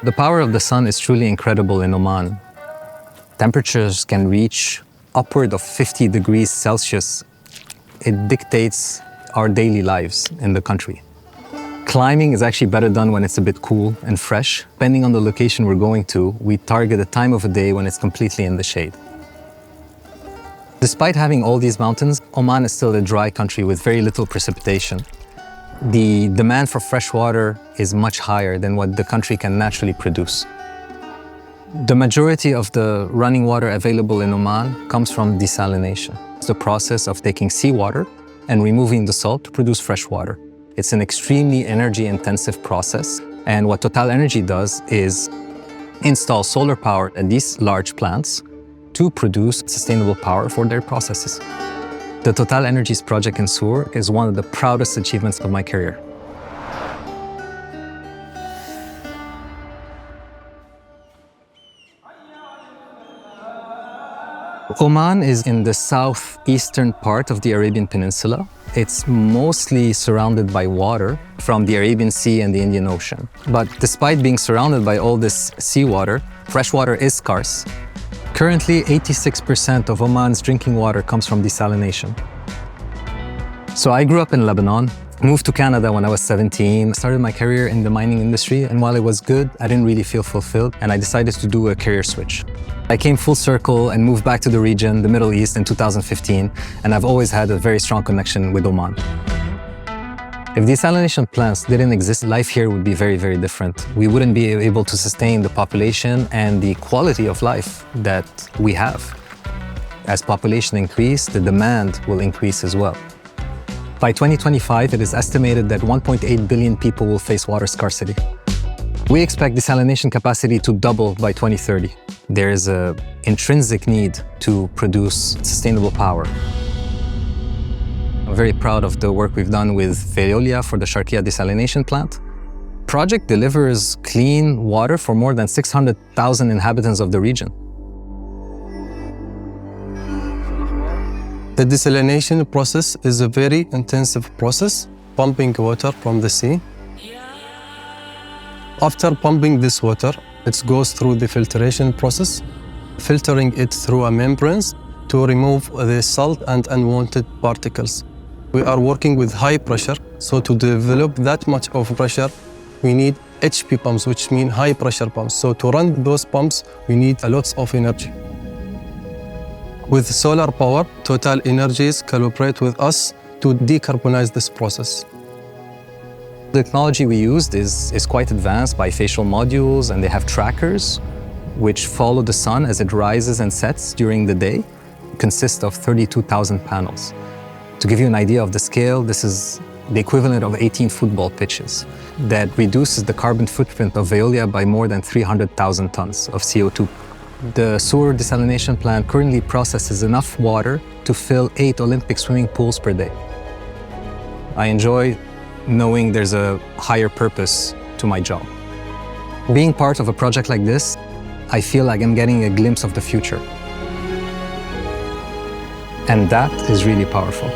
The power of the sun is truly incredible in Oman. Temperatures can reach upward of 50 degrees Celsius. It dictates our daily lives in the country. Climbing is actually better done when it's a bit cool and fresh. Depending on the location we're going to, we target a time of a day when it's completely in the shade. Despite having all these mountains, Oman is still a dry country with very little precipitation. The demand for fresh water is much higher than what the country can naturally produce. The majority of the running water available in Oman comes from desalination. It's the process of taking seawater and removing the salt to produce fresh water. It's an extremely energy-intensive process, and what TotalEnergies does is install solar power at these large plants to produce sustainable power for their processes. The TotalEnergies project in Sur is one of the proudest achievements of my career. Oman is in the southeastern part of the Arabian Peninsula. It's mostly surrounded by water from the Arabian Sea and the Indian Ocean. But despite being surrounded by all this seawater, fresh water is scarce. Currently, 86% of Oman's drinking water comes from desalination. So I grew up in Lebanon, moved to Canada when I was 17, started my career in the mining industry, and while it was good, I didn't really feel fulfilled, and I decided to do a career switch. I came full circle and moved back to the region, the Middle East, in 2015, and I've always had a very strong connection with Oman. If desalination plants didn't exist, life here would be very, very different. We wouldn't be able to sustain the population and the quality of life that we have. As population increases, the demand will increase as well. By 2025, it is estimated that 1.8 billion people will face water scarcity. We expect desalination capacity to double by 2030. There is an intrinsic need to produce sustainable power. I'm very proud of the work we've done with Veolia for the Sharqiya desalination plant. The project delivers clean water for more than 600,000 inhabitants of the region. The desalination process is a very intensive process, pumping water from the sea. After pumping this water, it goes through the filtration process, filtering it through a membrane to remove the salt and unwanted particles. We are working with high pressure, so to develop that much of pressure, we need HP pumps, which mean high pressure pumps. So to run those pumps, we need a lot of energy. With solar power, TotalEnergies collaborate with us to decarbonize this process. The technology we used is quite advanced, bifacial modules, and they have trackers which follow the sun as it rises and sets during the day. It consists of 32,000 panels. To give you an idea of the scale, this is the equivalent of 18 football pitches. That reduces the carbon footprint of Veolia by more than 300,000 tons of CO2. The Sur desalination plant currently processes enough water to fill 8 Olympic swimming pools per day. I enjoy knowing there's a higher purpose to my job. Being part of a project like this, I feel like I'm getting a glimpse of the future. And that is really powerful.